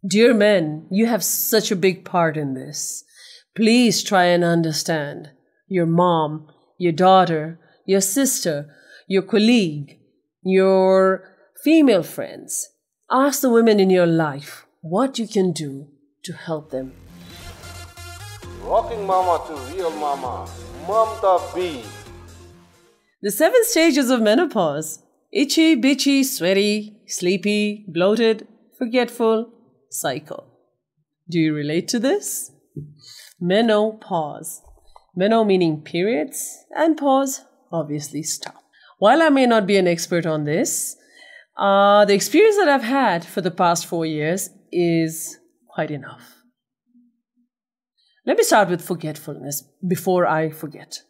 Dear men, you have such a big part in this. Please try and understand your mom, your daughter, your sister, your colleague, your female friends. Ask the women in your life what you can do to help them. Rocking Mama to Real Mama, Mamta B. The 7 stages of menopause: itchy, bitchy, sweaty, sleepy, bloated, forgetful, cycle. Do you relate to this? Menopause. Meno meaning periods, and pause, obviously stop. While I may not be an expert on this, the experience that I've had for the past 4 years is quite enough. Let me start with forgetfulness before I forget.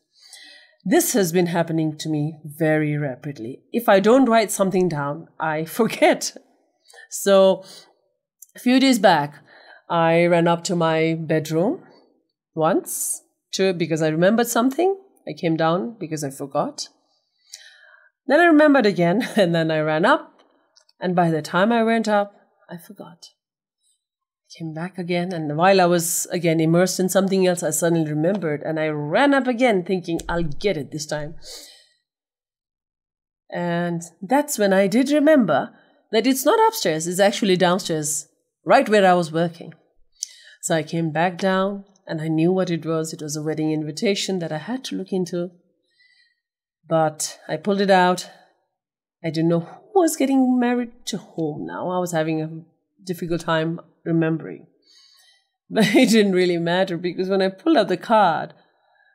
This has been happening to me very rapidly. If I don't write something down, I forget. So, a few days back, I ran up to my bedroom once, because I remembered something. I came down because I forgot. Then I remembered again, and then I ran up. And by the time I went up, I forgot. I came back again, and while I was again immersed in something else, I suddenly remembered, and I ran up again thinking, I'll get it this time. And that's when I did remember that it's not upstairs, it's actually downstairs, right where I was working. So I came back down, and I knew what it was. It was a wedding invitation that I had to look into. But I pulled it out. I didn't know who was getting married to whom now. I was having a difficult time remembering. But it didn't really matter, because when I pulled out the card,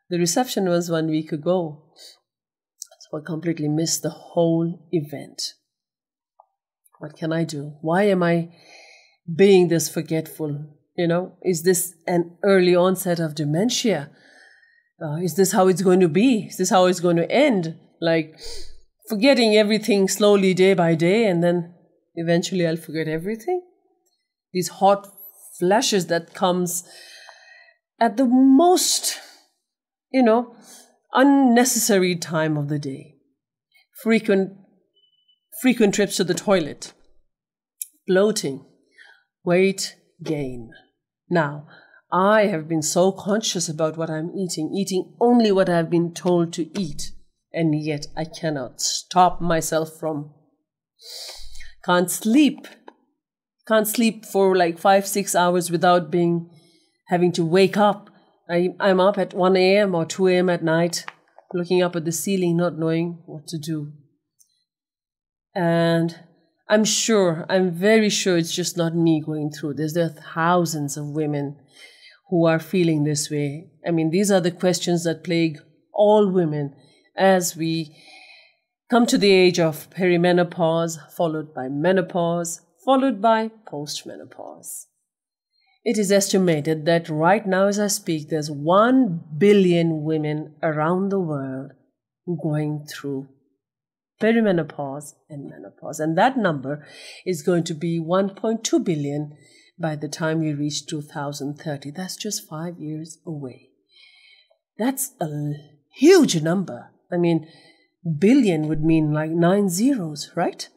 the reception was 1 week ago. So I completely missed the whole event. What can I do? Why am I being this forgetful? Is this an early onset of dementia? Is this how it's going to be? Is this how it's going to end? Like forgetting everything slowly day by day, and then eventually I'll forget everything? These hot flashes that comes at the most, unnecessary time of the day. Frequent trips to the toilet. Bloating. Weight gain. Now, I have been so conscious about what I'm eating only what I've been told to eat, and yet I cannot stop myself from. Can't sleep for like 5-6 hours without having to wake up. I'm up at 1 a.m. or 2 a.m. at night, looking up at the ceiling, not knowing what to do. And I'm very sure it's just not me going through this. There are thousands of women who are feeling this way. I mean, these are the questions that plague all women as we come to the age of perimenopause, followed by menopause, followed by postmenopause. It is estimated that right now as I speak, there's 1 billion women around the world going through perimenopause and menopause. And that number is going to be 1.2 billion by the time we reach 2030. That's just 5 years away. That's a huge number. I mean, billion would mean like 9 zeros, right?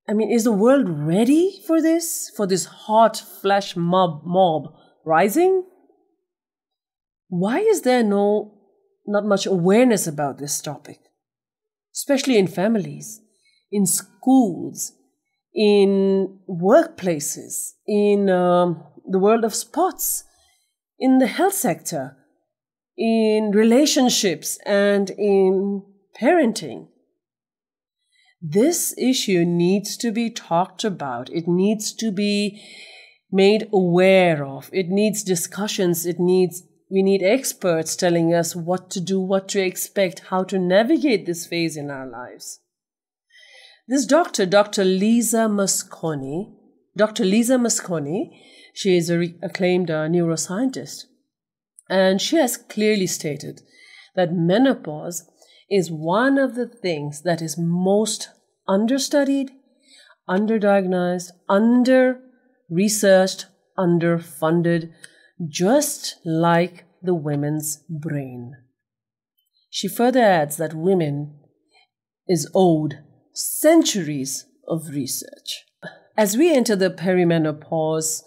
I mean, is the world ready for this hot flash mob rising? Why is there not much awareness about this topic? Especially in families, in schools, in workplaces, in the world of sports, in the health sector, in relationships, and in parenting. This issue needs to be talked about. It needs to be made aware of. It needs discussions. We need experts telling us what to do, what to expect, how to navigate this phase in our lives. This Dr. Lisa Mosconi, she is an acclaimed neuroscientist, and she has clearly stated that menopause is one of the things that is most understudied, underdiagnosed, under-researched, underfunded, just like the women's brain. She further adds that women is owed centuries of research. As we enter the menopause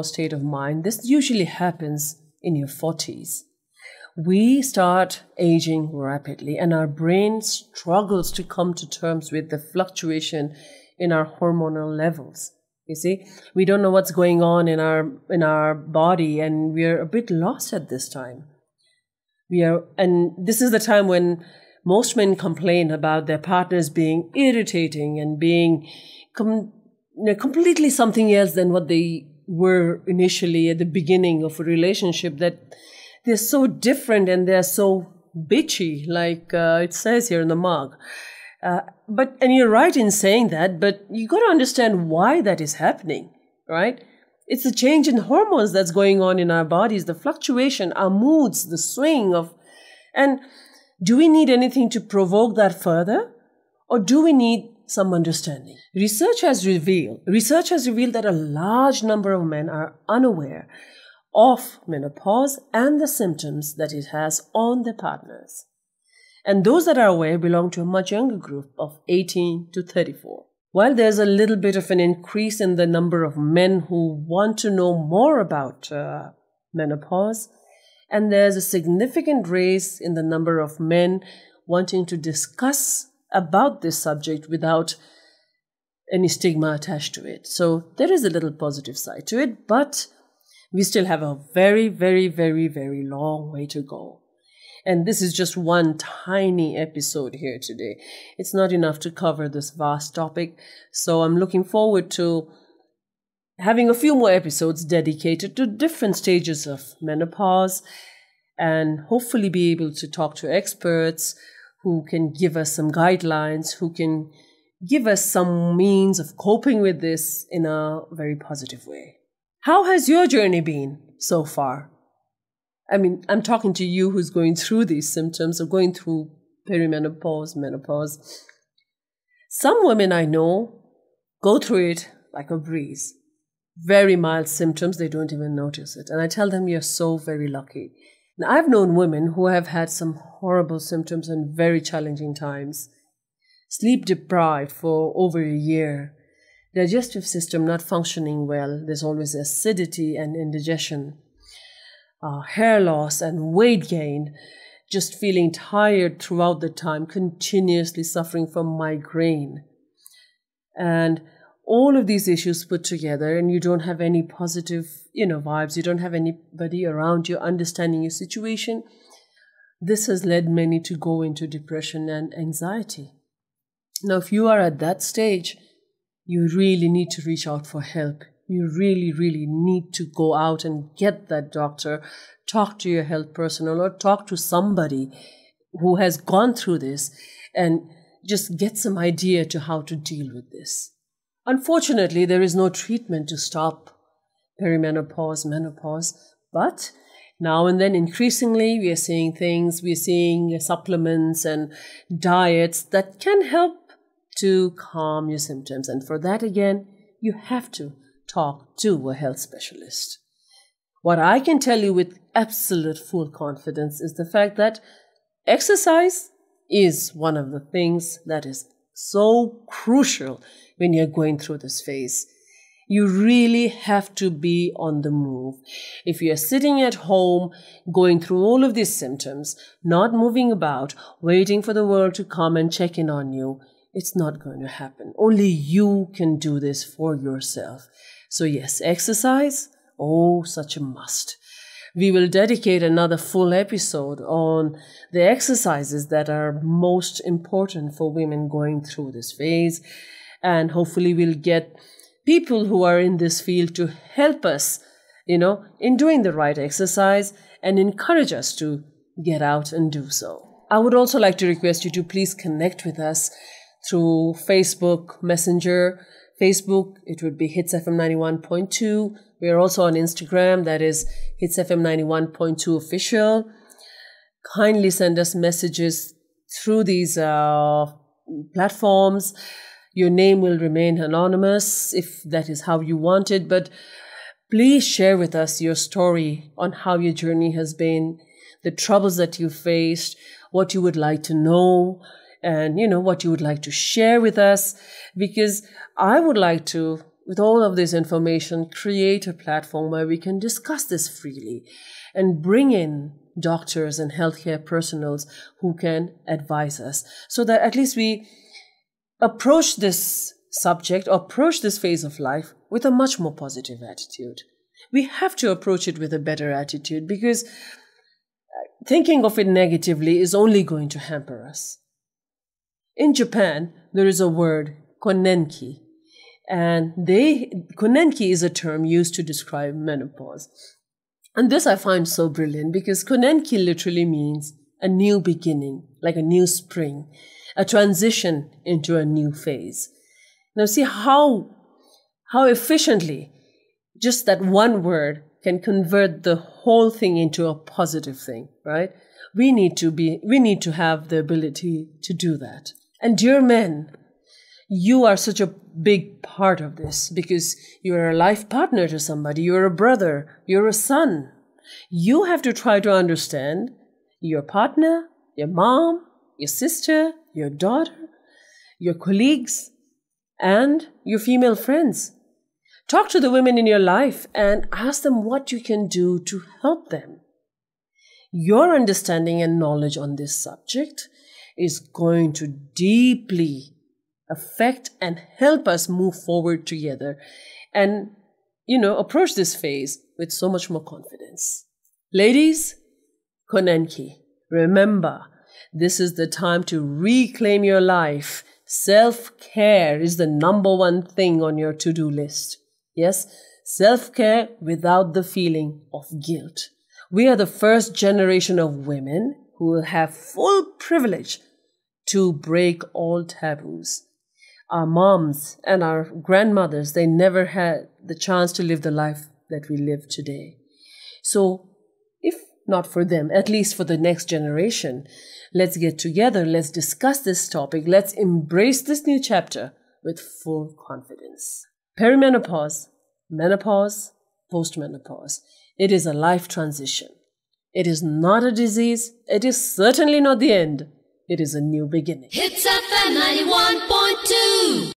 state of mind, this usually happens in your 40s. We start aging rapidly and our brain struggles to come to terms with the fluctuation in our hormonal levels. You see, we don't know what's going on in our body, and we're a bit lost at this time. And this is the time when most men complain about their partners being irritating and being completely something else than what they were initially at the beginning of a relationship, that they're so different and they're so bitchy, like it says here in the mug. And you're right in saying that, but you got to understand why that is happening, right? It's the change in hormones that's going on in our bodies, the fluctuation, our moods, the swing of, and do we need anything to provoke that further? Or do we need some understanding? Research has revealed that a large number of men are unaware of menopause and the symptoms that it has on their partners. And those that are aware belong to a much younger group of 18 to 34. While there's a little bit of an increase in the number of men who want to know more about menopause, and there's a significant rise in the number of men wanting to discuss about this subject without any stigma attached to it. So there is a little positive side to it, but we still have a very, very, very, very long way to go. And this is just one tiny episode here today. It's not enough to cover this vast topic. So I'm looking forward to having a few more episodes dedicated to different stages of menopause, and hopefully be able to talk to experts who can give us some guidelines, who can give us some means of coping with this in a very positive way. How has your journey been so far? I mean, I'm talking to you who's going through these symptoms or going through perimenopause, menopause. Some women I know go through it like a breeze. Very mild symptoms, they don't even notice it. And I tell them, you're so very lucky. Now, I've known women who have had some horrible symptoms and very challenging times. Sleep deprived for over a year. Digestive system not functioning well. There's always acidity and indigestion. Hair loss and weight gain, just feeling tired throughout the time, continuously suffering from migraine. And all of these issues put together, and you don't have any positive, vibes, you don't have anybody around you understanding your situation. This has led many to go into depression and anxiety. Now, if you are at that stage, you really need to reach out for help. You really, really need to go out and get that doctor, talk to your health personnel, or talk to somebody who has gone through this and just get some idea to how to deal with this. Unfortunately, there is no treatment to stop perimenopause, menopause, but now and then increasingly we are seeing supplements and diets that can help to calm your symptoms. And for that, again, you have to talk to a health specialist. What I can tell you with absolute full confidence is the fact that exercise is one of the things that is so crucial when you're going through this phase. You really have to be on the move. If you're sitting at home, going through all of these symptoms, not moving about, waiting for the world to come and check in on you, it's not going to happen. Only you can do this for yourself. So yes, exercise, such a must. We will dedicate another full episode on the exercises that are most important for women going through this phase. And hopefully we'll get people who are in this field to help us, in doing the right exercise and encourage us to get out and do so. I would also like to request you to please connect with us through Facebook Messenger. Facebook, it would be Hits FM 91.2. We are also on Instagram, that is Hits FM 91.2 official. Kindly send us messages through these platforms. Your name will remain anonymous if that is how you want it, but please share with us your story on how your journey has been, the troubles that you faced, what you would like to know, and what you would like to share with us, because I would like to, with all of this information, create a platform where we can discuss this freely and bring in doctors and healthcare personals who can advise us, so that at least we approach this subject, approach this phase of life with a much more positive attitude. We have to approach it with a better attitude, because thinking of it negatively is only going to hamper us. In Japan, there is a word, konenki, and konenki is a term used to describe menopause. And this I find so brilliant, because konenki literally means a new beginning, like a new spring, a transition into a new phase. Now see how efficiently just that one word can convert the whole thing into a positive thing, right? We need to have the ability to do that. And dear men, you are such a big part of this, because you're a life partner to somebody, you're a brother, you're a son. You have to try to understand your partner, your mom, your sister, your daughter, your colleagues, and your female friends. Talk to the women in your life and ask them what you can do to help them. Your understanding and knowledge on this subject is going to deeply affect and help us move forward together and, approach this phase with so much more confidence. Ladies, konenki, remember, this is the time to reclaim your life. Self-care is the number one thing on your to-do list. Yes, self-care without the feeling of guilt. We are the first generation of women who will have full privilege to break all taboos. Our moms and our grandmothers, they never had the chance to live the life that we live today. So, if not for them, at least for the next generation, let's get together, let's discuss this topic, let's embrace this new chapter with full confidence. Perimenopause, menopause, postmenopause. It is a life transition. It is not a disease. It is certainly not the end. It is a new beginning. Hits FM 91.2.